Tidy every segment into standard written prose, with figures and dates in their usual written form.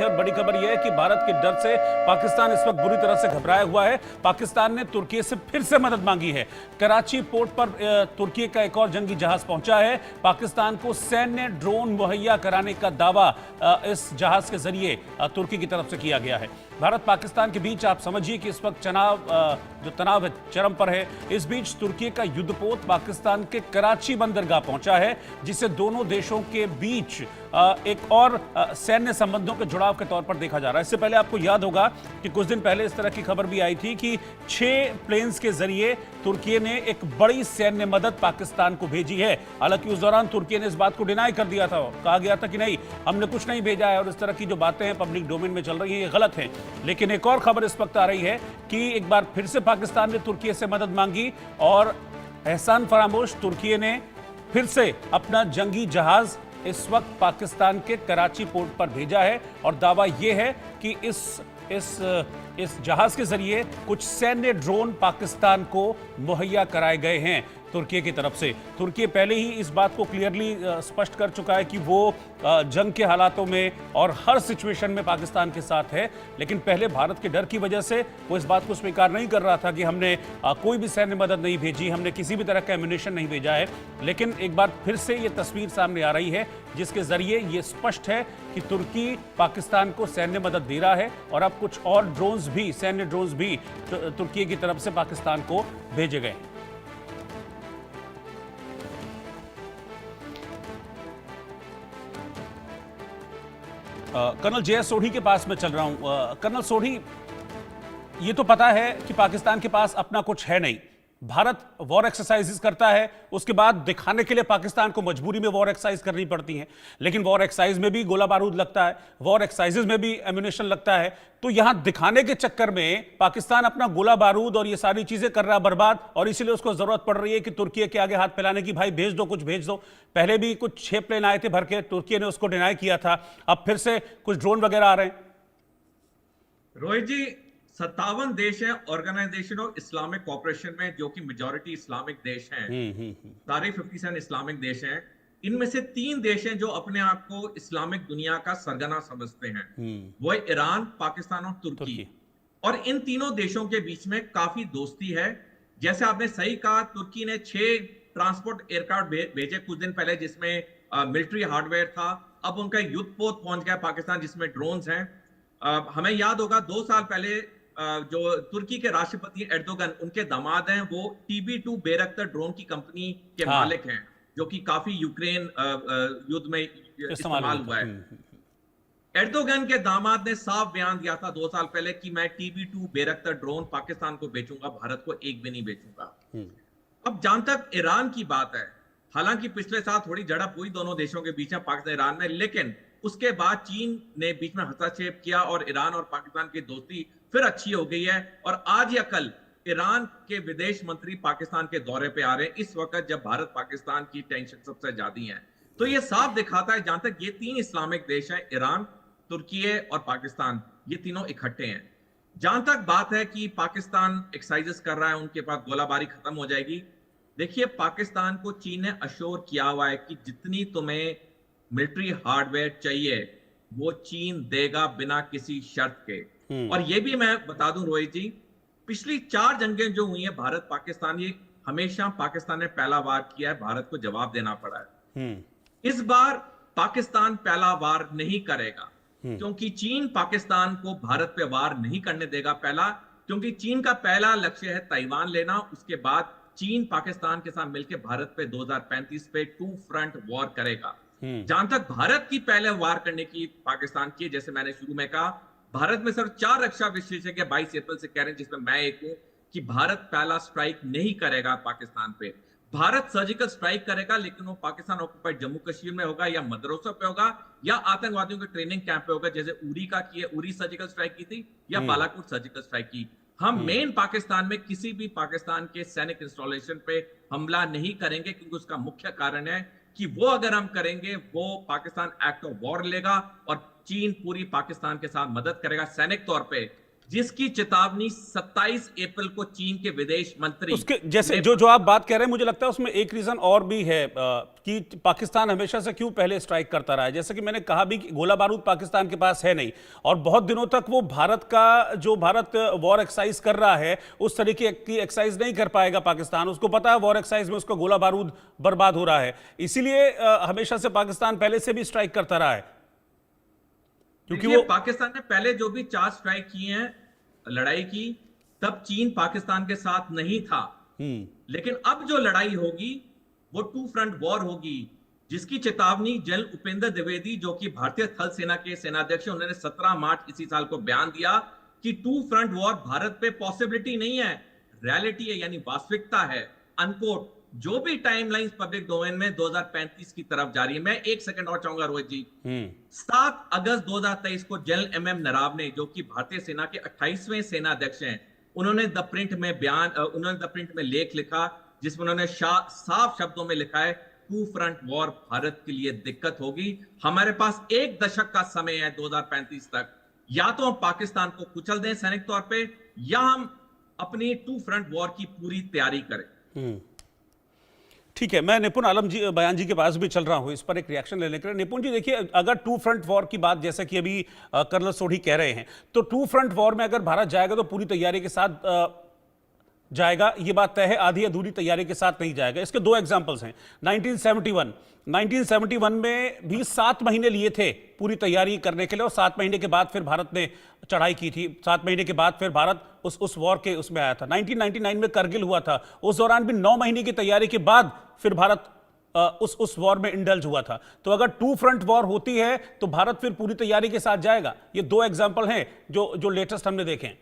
और बड़ी खबर यह है कि भारत के डर से पाकिस्तान इस वक्त बुरी तरह से घबराया हुआ है। पाकिस्तान ने तुर्की से फिर से मदद मांगी है। कराची पोर्ट पर तुर्की का एक और जंगी जहाज पहुंचा है। पाकिस्तान को सैन्य ड्रोन मुहैया कराने का दावा इस जहाज के जरिए तुर्की की तरफ से किया गया है। भारत पाकिस्तान के बीच आप समझिए कि इस वक्त जो तनाव है चरम पर है। इस बीच तुर्की का युद्धपोत पाकिस्तान के कराची बंदरगाह पहुंचा है, जिसे दोनों देशों के बीच एक और सैन्य संबंधों के जुड़ाव के तौर पर देखा जा रहा है। इससे पहले आपको याद होगा कि कुछ दिन पहले इस तरह की खबर भी आई थी कि 6 प्लेन्स के जरिए तुर्की ने एक बड़ी सैन्य मदद पाकिस्तान को भेजी है। हालांकि उस दौरान तुर्की ने इस बात को डिनाई कर दिया था, कहा गया था कि नहीं, हमने कुछ नहीं भेजा है और इस तरह की जो बातें हैं पब्लिक डोमेन में चल रही हैं ये गलत है। लेकिन एक और खबर इस वक्त आ रही है कि एक बार फिर से पाकिस्तान ने तुर्की से मदद मांगी और एहसान फरामोश तुर्की ने फिर से अपना जंगी जहाज इस वक्त पाकिस्तान के कराची पोर्ट पर भेजा है और दावा यह है कि इस जहाज के जरिए कुछ सैन्य ड्रोन पाकिस्तान को मुहैया कराए गए हैं तुर्की की तरफ से। तुर्की पहले ही इस बात को क्लियरली स्पष्ट कर चुका है कि वो जंग के हालातों में और हर सिचुएशन में पाकिस्तान के साथ है, लेकिन पहले भारत के डर की वजह से वो इस बात को स्वीकार नहीं कर रहा था कि हमने कोई भी सैन्य मदद नहीं भेजी, हमने किसी भी तरह का एम्यूनिशन नहीं भेजा है। लेकिन एक बार फिर से ये तस्वीर सामने आ रही है जिसके जरिए ये स्पष्ट है कि तुर्की पाकिस्तान को सैन्य मदद दे रहा है और अब कुछ और ड्रोन्स भी, सैन्य ड्रोन्स भी तुर्की की तरफ से पाकिस्तान को भेजे गए। कर्नल जे एस सोढ़ी के पास मैं चल रहा हूं। कर्नल सोढ़ी, ये तो पता है कि पाकिस्तान के पास अपना कुछ है नहीं। भारत वॉर एक्सरसाइजेस करता है, उसके बाद दिखाने के लिए पाकिस्तान को मजबूरी में वॉर एक्सरसाइज करनी पड़ती है, लेकिन वॉर एक्सरसाइज में भी गोला बारूद लगता है, वॉर एक्सरसाइजेस में भी एम्यूनिशन लगता है। तो यहां दिखाने के चक्कर में पाकिस्तान अपना गोला बारूद और ये सारी चीजें कर रहा है बर्बाद, और इसीलिए उसको जरूरत पड़ रही है कि तुर्की के आगे हाथ फैलाने की, भाई भेज दो, कुछ भेज दो। पहले भी कुछ 6 प्लेन आए थे भर के, तुर्की ने उसको डिनाई किया था, अब फिर से कुछ ड्रोन वगैरह आ रहे हैं। रोहित जी, 57 देश हैं ऑर्गेनाइजेशन ऑफ इस्लामिक कॉपरेशन में, जो कि मेजॉरिटी इस्लामिक देश हैं। सारे 57 इस्लामिक देश हैं। इनमें से 3 देश हैं जो अपने आप को इस्लामिक दुनिया का सरगना समझते हैं। वो है ईरान, पाकिस्तान और तुर्की। और इन तीनों देशों के बीच में काफी दोस्ती है। जैसे आपने सही कहा, तुर्की ने 6 ट्रांसपोर्ट एयरक्राफ्ट भेजे कुछ दिन पहले, जिसमें मिलिट्री हार्डवेयर था। अब उनका युद्धपोत पहुंच गया पाकिस्तान, जिसमें ड्रोन्स हैं। हमें याद होगा 2 साल पहले जो तुर्की के राष्ट्रपति एर्दोगन, उनके दामाद हैं, वो TB2 बैरक्टर ड्रोन की कंपनी के मालिक हैं, जो कि काफी यूक्रेन युद्ध में इस्तेमाल हुआ है। एर्दोगन के दामाद ने साफ बयान दिया था 2 साल पहले कि मैं TB2 बैरक्टर ड्रोन पाकिस्तान को बेचूंगा, भारत को एक भी नहीं बेचूंगा। अब जहां तक ईरान की बात है, हालांकि पिछले साल थोड़ी झड़प हुई दोनों देशों के बीच में, पाकिस्तान ईरान में, लेकिन उसके बाद चीन ने बीच में हस्तक्षेप किया और ईरान और पाकिस्तान की दोस्ती फिर अच्छी हो गई है। और आज या कल ईरान के विदेश मंत्री पाकिस्तान के दौरे पे आ रहे हैं, इस वक्त जब भारत पाकिस्तान की टेंशन सबसे ज्यादा है। तो ये साफ दिखाता है, जहां तक ये 3 इस्लामिक देश हैं, ईरान, तुर्की और पाकिस्तान, ये तीनों इकट्ठे हैं। जहां तक बात है कि पाकिस्तान एक्सरसाइजेस कर रहा है, उनके पास गोलाबारी खत्म हो जाएगी। देखिए, पाकिस्तान को चीन ने अश्योर किया हुआ है कि जितनी तुम्हें मिलिट्री हार्डवेयर चाहिए वो चीन देगा बिना किसी शर्त के। और ये भी मैं बता दूं रोहित जी, पिछली 4 जंगें जो हुई हैं भारत पाकिस्तान, ये हमेशा पाकिस्तान ने पहला वार किया है, भारत को जवाब देना पड़ा है। इस बार पाकिस्तान पहला वार नहीं करेगा, क्योंकि चीन पाकिस्तान को भारत पे वार नहीं करने देगा पहला, क्योंकि चीन का पहला लक्ष्य है ताइवान लेना। उसके बाद चीन पाकिस्तान के साथ मिलकर भारत पे 2035 पे 2 फ्रंट वॉर करेगा। जहां तक भारत की पहले वार करने की पाकिस्तान की, जैसे मैंने शुरू में कहा, भारत में सिर्फ 4 रक्षा विशेषज्ञ 22 अप्रैल से कह रहे हैं, जिसमें मैं एक हूं, कि भारत पहला स्ट्राइक नहीं करेगा पाकिस्तान पे। भारत सर्जिकल स्ट्राइक करेगा, लेकिन वो पाकिस्तान ऑक्युपाइड जम्मू कश्मीर में होगा, या मदरसों पे होगा, या आतंकवादियों के ट्रेनिंग कैंप पे होगा, जैसे उरी का किए, उरी सर्जिकल स्ट्राइक की थी, या बालाकोट सर्जिकल स्ट्राइक की। हम मेन पाकिस्तान में किसी भी पाकिस्तान के सैनिक इंस्टॉलेशन पे हमला नहीं करेंगे, क्योंकि उसका मुख्य कारण है कि वो अगर हम करेंगे, वो पाकिस्तान एक्ट ऑफ वॉर लेगा और चीन पूरी पाकिस्तान के साथ मदद करेगा सैनिक तौर पे। जिसकी चेतावनी 27 अप्रैल को चीन के विदेश मंत्री उसके जैसे जो आप बात कह रहे हैं, मुझे लगता है उसमें एक रीजन और भी है कि पाकिस्तान हमेशा से क्यों पहले स्ट्राइक करता रहा है। जैसे कि मैंने कहा भी कि गोला बारूद पाकिस्तान के पास है नहीं, और बहुत दिनों तक वो भारत वॉर एक्सरसाइज कर रहा है उस तरीके की एक्सरसाइज नहीं कर पाएगा पाकिस्तान। उसको पता है वॉर एक्सरसाइज में उसका गोला बारूद बर्बाद हो रहा है, इसीलिए हमेशा से पाकिस्तान पहले से भी स्ट्राइक करता रहा है, क्योंकि वो पाकिस्तान ने पहले जो भी 4 स्ट्राइक किए हैं, लड़ाई की, तब चीन पाकिस्तान के साथ नहीं था। लेकिन अब जो लड़ाई होगी वो टू फ्रंट वॉर होगी, जिसकी चेतावनी जनरल उपेंद्र द्विवेदी जो कि भारतीय थल सेना के सेनाध्यक्ष हैं, उन्होंने 17 मार्च इसी साल को बयान दिया कि टू फ्रंट वॉर भारत पे पॉसिबिलिटी नहीं है, रियलिटी है, यानी वास्तविकता है, अनकोट। जो भी टाइमलाइंस पब्लिक डोमेन में 2035 की तरफ जा रही है। मैं 1 सेकंड और चाहूंगा रोहित जी। 7 अगस्त 2023 को जनरल एमएम नराव ने, जो कि भारतीय सेना के 28वें सेनाध्यक्ष हैं, उन्होंने द प्रिंट में लेख लिखा, जिसमें उन्होंने साफ शब्दों में लिखा है टू फ्रंट वॉर भारत के लिए दिक्कत होगी। हमारे पास 1 दशक का समय है 2035 तक, या तो हम पाकिस्तान को कुचल दें सैनिक तौर पे, या हम अपनी टू फ्रंट वॉर की पूरी तैयारी करें। ठीक है, मैं निपुण आलम जी बयान जी के पास भी चल रहा हूं इस पर एक रिएक्शन लेने के लिए। निपुण जी देखिए, अगर टू फ्रंट वॉर की बात जैसे कि अभी कर्नल सोढ़ी कह रहे हैं, तो टू फ्रंट वॉर में अगर भारत जाएगा तो पूरी तैयारी के साथ जाएगा, ये बात तय है। आधी अधूरी तैयारी के साथ नहीं जाएगा। इसके 2 एग्जांपल्स हैं। 1971 में भी 7 महीने लिए थे पूरी तैयारी करने के लिए, और 7 महीने के बाद फिर भारत ने चढ़ाई की थी। 7 महीने के बाद फिर भारत उस वॉर के उसमें आया था। 1999 में करगिल हुआ था, उस दौरान भी 9 महीने की तैयारी के बाद फिर भारत उस वॉर में इंडल्ज हुआ था। तो अगर टू फ्रंट वॉर होती है तो भारत फिर पूरी तैयारी के साथ जाएगा। ये 2 एग्जाम्पल हैं जो लेटेस्ट हमने देखे हैं।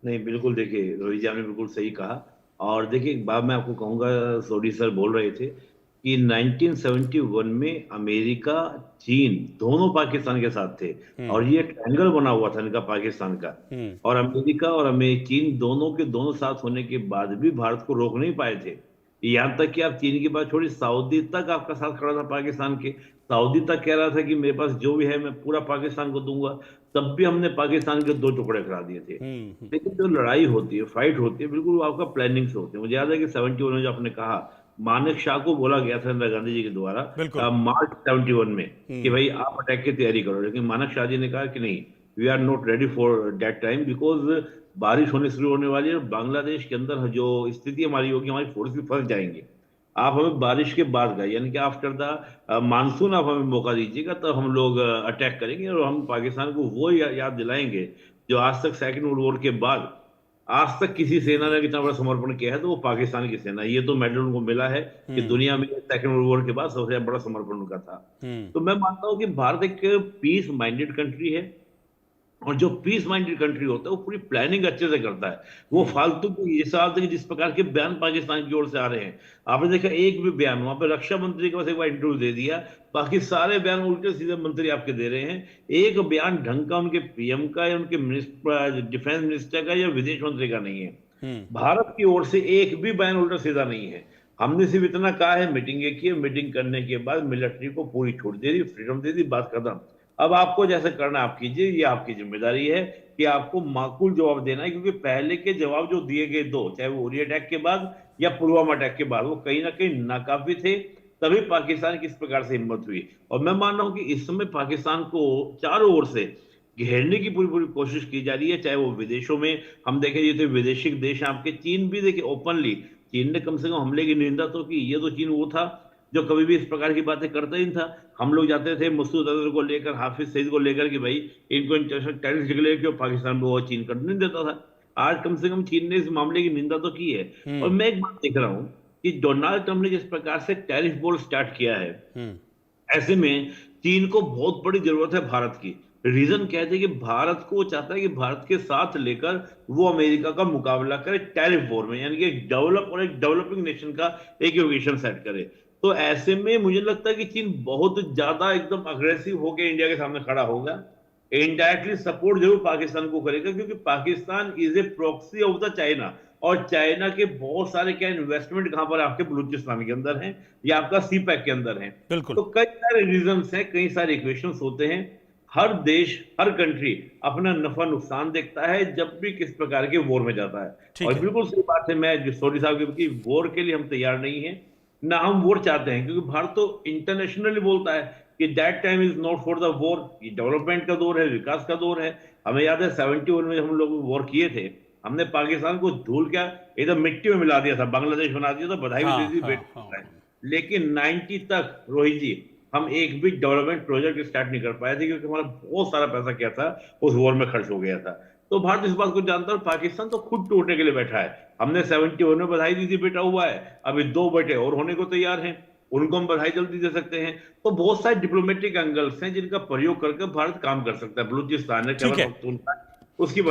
नहीं, बिल्कुल, देखिए रोहित जी, आपने बिल्कुल सही कहा। और देखिए, एक बात मैं आपको कहूंगा, सोडी सर बोल रहे थे कि 1971 में अमेरिका, चीन दोनों पाकिस्तान के साथ थे, और ये ट्रायंगल बना हुआ था इनका पाकिस्तान का। और अमेरिका और चीन दोनों के दोनों साथ होने के बाद भी भारत को रोक नहीं पाए थे। यहां तक कि आप चीन की बात छोड़ी, सऊदी तक आपका साथ खड़ा था पाकिस्तान के। सऊदी तक कह रहा था कि मेरे पास जो भी है मैं पूरा पाकिस्तान को दूंगा, तब भी हमने पाकिस्तान के 2 टुकड़े करा दिए थे। लेकिन जो लड़ाई होती है, फाइट होती है, बिल्कुल आपका प्लानिंग से होती है। मुझे याद है कि 71 में जो आपने कहा, मानेक शाह को बोला गया था इंदिरा गांधी जी के द्वारा मार्च 71 में कि भाई आप अटैक की तैयारी करो, लेकिन मानेक शाह जी ने कहा कि नहीं, we are not ready for that time, because बारिश होने शुरू होने वाली है, बांग्लादेश के अंदर जो स्थिति हमारी होगी, हमारी फोर्सेस फंस जाएंगे। आप हमें बारिश के बाद का, यानी कि आफ्टर द मानसून आप हमें मौका दीजिएगा, तब हम लोग अटैक करेंगे, और हम पाकिस्तान को वो याद दिलाएंगे जो आज तक सेकंड वर्ल्ड वॉर के बाद आज तक किसी सेना ने इतना बड़ा समर्पण किया है, तो वो पाकिस्तान की सेना। ये तो मेडल उनको मिला है कि दुनिया में सेकंड वर्ल्ड वॉर के बाद सबसे बड़ा समर्पण उनका था। तो मैं मानता हूं कि भारत एक पीस माइंडेड कंट्री है, और जो पीस माइंडेड कंट्री होता है वो पूरी प्लानिंग अच्छे से करता है। वो फालतू की जिस प्रकार के बयान पाकिस्तान की ओर से आ रहे हैं, आपने देखा एक भी बयान वहां पे रक्षा मंत्री के पास एक बार इंटरव्यू दे दिया, बाकी सारे बयान उल्टे सीधे मंत्री आपके दे रहे हैं। एक बयान ढंग का उनके पीएम का या उनके डिफेंस मिनिस्टर का या विदेश मंत्री का नहीं है। भारत की ओर से एक भी बयान उल्टा सीधा नहीं है। हमने सिर्फ इतना कहा है, मीटिंग की, मीटिंग करने के बाद मिलिट्री को पूरी छूट दे दी, फ्रीडम दे दी, बात खत्म। अब आपको जैसे करना आप कीजिए, ये आपकी जिम्मेदारी है कि आपको माकूल जवाब देना है, क्योंकि पहले के जवाब जो दिए गए 2, चाहे वो उरी अटैक के बाद या पुलवामा अटैक के बाद, वो कहीं ना कहीं नाकाफी थे। तभी पाकिस्तान की इस प्रकार से हिम्मत हुई, और मैं मान रहा हूं कि इस समय पाकिस्तान को चारों ओर से घेरने की पूरी कोशिश की जा रही है। चाहे वो विदेशों में हम देखें, ये तो विदेशी देश आपके, चीन भी देखिए ओपनली, चीन ने कम से कम हमले की निंदा तो की। ये तो चीन वो था जो कभी भी इस प्रकार की बातें करता ही नहीं था। हम लोग जाते थे मसूद अजहर को लेकर, हाफिज सईद को लेकर कि भाई इनको इंटरनेशनल टेररिस्ट डिक्लेयर क्यों, पाकिस्तान में वो चीन करने नहीं देता था। आज कम से कम चीन ने इस मामले की निंदा तो की है। और मैं एक बात देख रहा हूं कि डोनाल्ड ट्रंप ने जिस प्रकार से टैरिफ वॉर स्टार्ट किया है, ऐसे में चीन को बहुत बड़ी जरूरत है भारत की। रीजन कहते हैं कि भारत को चाहता है कि भारत के साथ लेकर वो अमेरिका का मुकाबला करे टैरिफ वॉर में, यानी कि एक डेवलप और एक डेवलपिंग नेशन का एक इक्वेशन सेट करे। तो ऐसे में मुझे लगता है कि चीन बहुत ज्यादा एकदम अग्रेसिव होकर इंडिया के सामने खड़ा होगा, इनडायरेक्टली सपोर्ट जरूर पाकिस्तान को करेगा, क्योंकि Pakistan is a proxy of the China, और चाइना के बहुत सारे क्या इन्वेस्टमेंट कहां पर आपके बलूचिस्तान के अंदर हैं या आपका सीपैक के अंदर हैं। तो कई सारे रीजंस हैं, कई सारे इक्वेशंस होते हैं। हर देश, हर कंट्री अपना नफा नुकसान देखता है जब भी किस प्रकार के वॉर में जाता है। ठीक और है। बिल्कुल सही बात है, मैं जो सोडी साहब की वॉर के लिए हम तैयार नहीं है, ना हम वॉर चाहते हैं, क्योंकि भारत तो इंटरनेशनली बोलता है कि that time is not for the war. ये डेवलपमेंट का दौर है, विकास का दौर है। हमें याद है 71 में हम लोग वॉर किए थे, हमने पाकिस्तान को धूल क्या एकदम मिट्टी में मिला दिया था, बांग्लादेश बना दिया था, बधाई भी दे हाँ दी, हाँ बेटा हाँ है। लेकिन 90 तक रोहित जी हम एक भी डेवलपमेंट प्रोजेक्ट स्टार्ट नहीं कर पाए थे, क्योंकि हमारा बहुत सारा पैसा क्या था उस वॉर में खर्च हो गया था। तो भारत इस बात को जानता है, और पाकिस्तान तो खुद टूटने के लिए बैठा है। हमने 71 में बधाई दी थी, बेटा हुआ है, अभी 2 बेटे और होने को तैयार हैं, उनको हम बधाई जल्दी दे सकते हैं। तो बहुत सारे डिप्लोमेटिक एंगल्स हैं जिनका प्रयोग करके भारत काम कर सकता है। बलूचिस्तान है, ठीक खैबर है। पख्तूनख्वा, उसकी